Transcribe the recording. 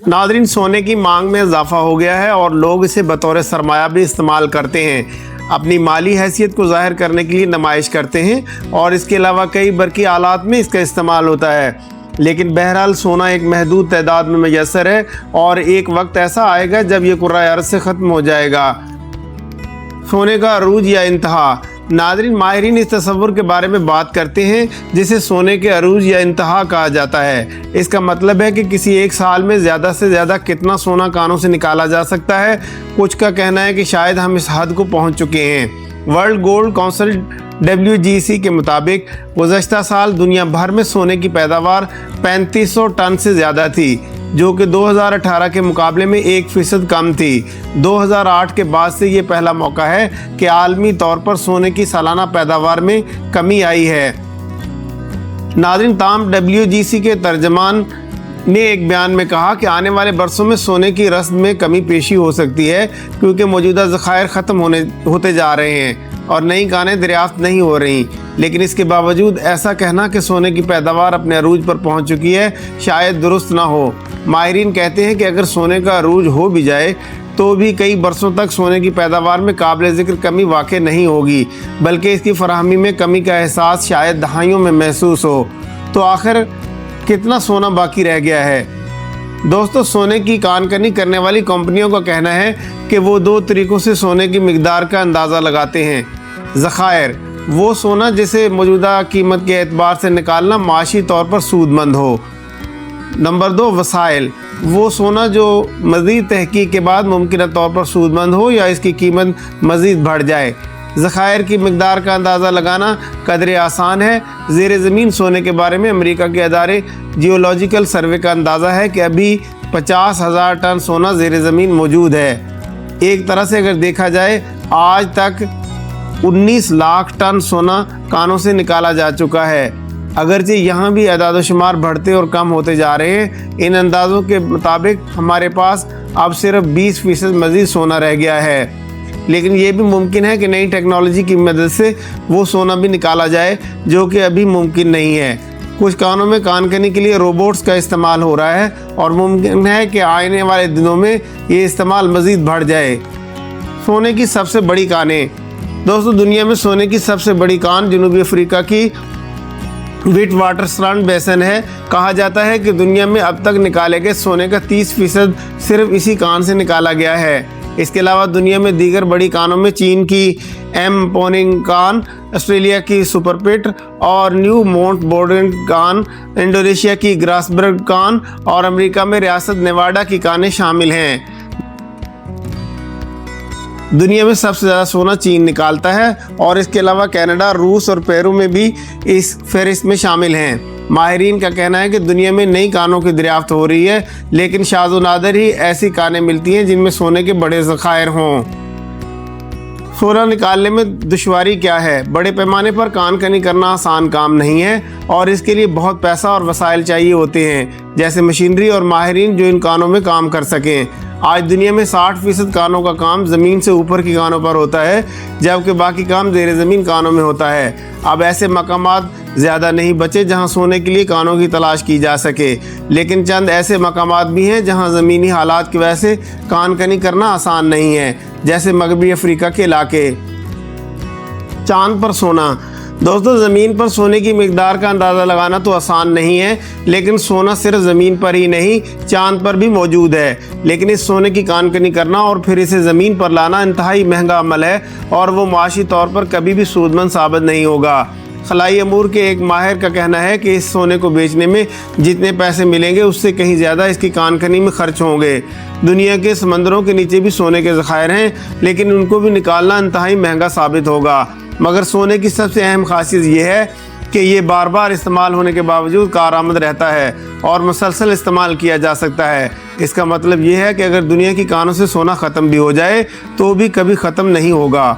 नाज़रीन, सोने की मांग में इजाफा हो गया है और लोग इसे बतौर सरमाया भी इस्तेमाल करते हैं। अपनी माली हैसियत को ज़ाहिर करने के लिए नुमाइश करते हैं और इसके अलावा कई बरकी आलात में इसका इस्तेमाल होता है। लेकिन बहरहाल सोना एक महदूद तादाद में मैसर है और एक वक्त ऐसा आएगा जब ये कुर्रा अर्ज़ से ख़त्म हो जाएगा। सोने का अरूज या इंतहा। नाज़रीन, माहिरीन इस तस्वुर के बारे में बात करते हैं जिसे सोने के अरूज या इंतहा कहा जाता है। इसका मतलब है कि किसी एक साल में ज़्यादा से ज़्यादा कितना सोना कानों से निकाला जा सकता है। कुछ का कहना है कि शायद हम इस हद को पहुंच चुके हैं। वर्ल्ड गोल्ड काउंसिल WGC के मुताबिक गुज़श्ता साल दुनिया भर में सोने की पैदावार 3500 टन से ज़्यादा थी, जो कि 2018 के मुकाबले में 1% कम थी। 2008 के बाद से ये पहला मौका है कि आलमी तौर पर सोने की सालाना पैदावार में कमी आई है। नाज़रीन, ताम WGC के तर्जमान ने एक बयान में कहा कि आने वाले बरसों में सोने की रस्म में कमी पेशी हो सकती है, क्योंकि मौजूदा ज़खायर ख़त्म होते जा रहे हैं और नई कानें दरियाफ्त नहीं हो रही। लेकिन इसके बावजूद ऐसा कहना कि सोने की पैदावार अपने अरूज पर पहुंच चुकी है शायद दुरुस्त ना हो। माहिरीन कहते हैं कि अगर सोने का अरूज हो भी जाए तो भी कई बरसों तक सोने की पैदावार में काबिल ज़िक्र कमी वाक़ नहीं होगी, बल्कि इसकी फराहमी में कमी का एहसास शायद दहाइयों में महसूस हो। तो आखिर कितना सोना बाकी रह गया है? दोस्तों, सोने की कानकनी करने वाली कंपनियों का कहना है कि वो 2 तरीक़ों से सोने की मिकदार का अंदाज़ा लगाते हैं। ज़खायर, वो सोना जिसे मौजूदा कीमत के एतबार से निकालना माशी तौर पर सूदमंद हो। नंबर 2, वसाइल, वो सोना जो मज़ीद तहकीक के बाद मुमकिन तौर पर सूदमंद हो या इसकी कीमत मज़ीद बढ़ जाए। ज़खायर की मिकदार का अंदाज़ा लगाना कदरे आसान है। ज़ेर ज़मीन सोने के बारे में अमेरिका के अदारे जियोलॉजिकल सर्वे का अंदाज़ा है कि अभी 50,000 टन सोना ज़ेर ज़मीन मौजूद है। एक तरह से अगर देखा जाए, आज तक 19 लाख टन सोना कानों से निकाला जा चुका है। अगरचे यहाँ भी अदाद शुमार बढ़ते और कम होते जा रहे हैं। इन अंदाज़ों के मुताबिक हमारे पास अब सिर्फ 20% मज़ीद सोना रह गया है। लेकिन ये भी मुमकिन है कि नई टेक्नोलॉजी की मदद से वो सोना भी निकाला जाए, जो कि अभी मुमकिन नहीं है। कुछ कानों में कानकनी के लिए रोबोट्स का इस्तेमाल हो रहा है और मुमकिन है कि आने वाले दिनों में ये इस्तेमाल मज़ीद बढ़ जाए। सोने की सबसे बड़ी कानें। दोस्तों, दुनिया में सोने की सबसे बड़ी कान जनूबी अफ्रीका की विट वाटरस्ट्रांड बेसन है। कहा जाता है कि दुनिया में अब तक निकाले गए सोने का 30% सिर्फ इसी कान से निकाला गया है। इसके अलावा दुनिया में दीगर बड़ी कानों में चीन की एमपोनिंग कान, ऑस्ट्रेलिया की सुपरपिट और न्यू माउंट बोर्डन कान, इंडोनेशिया की ग्रासबर्ग कान और अमेरिका में रियासत नेवाडा की कानें शामिल हैं। दुनिया में सबसे ज़्यादा सोना चीन निकालता है और इसके अलावा कनाडा, रूस और पेरू में भी इस फहरिस्त में शामिल हैं। माहिरीन का कहना है कि दुनिया में नई कानों की दरियाफ्त हो रही है, लेकिन शाज़ व नादिर ही ऐसी कानें मिलती हैं जिनमें सोने के बड़े ज़खायर हों। सोना निकालने में दुश्वारी क्या है? बड़े पैमाने पर कानकनी करना आसान काम नहीं है और इसके लिए बहुत पैसा और वसाइल चाहिए होते हैं, जैसे मशीनरी और माहिरीन जो इन कानों में काम कर सकें। आज दुनिया में 60% कानों का काम ज़मीन से ऊपर की कानों पर होता है, जबकि बाकी काम ज़ेर ज़मीन कानों में होता है। अब ऐसे मकामात ज़्यादा नहीं बचे जहां सोने के लिए कानों की तलाश की जा सके, लेकिन चंद ऐसे मकामात भी हैं जहां ज़मीनी हालात की वजह से कानकनी करना आसान नहीं है, जैसे मगरबी अफ्रीका के इलाके। चांद पर सोना। दोस्तों, ज़मीन पर सोने की मिकदार का अंदाज़ा लगाना तो आसान नहीं है, लेकिन सोना सिर्फ ज़मीन पर ही नहीं चांद पर भी मौजूद है। लेकिन इस सोने की कानकनी करना और फिर इसे ज़मीन पर लाना इंतहाई महंगा अमल है और वो माशी तौर पर कभी भी सूदमंद साबित नहीं होगा। खलाई अमूर के एक माहिर का कहना है कि इस सोने को बेचने में जितने पैसे मिलेंगे उससे कहीं ज़्यादा इसकी कानकनी में खर्च होंगे। दुनिया के समंदरों के नीचे भी सोने के ज़खायर हैं, लेकिन उनको भी निकालना इंतहाई महंगा साबित होगा। मगर सोने की सबसे अहम खासियत यह है कि ये बार बार इस्तेमाल होने के बावजूद कारआमद रहता है और मुसलसल इस्तेमाल किया जा सकता है। इसका मतलब ये है कि अगर दुनिया की कानों से सोना ख़त्म भी हो जाए तो भी कभी ख़त्म नहीं होगा।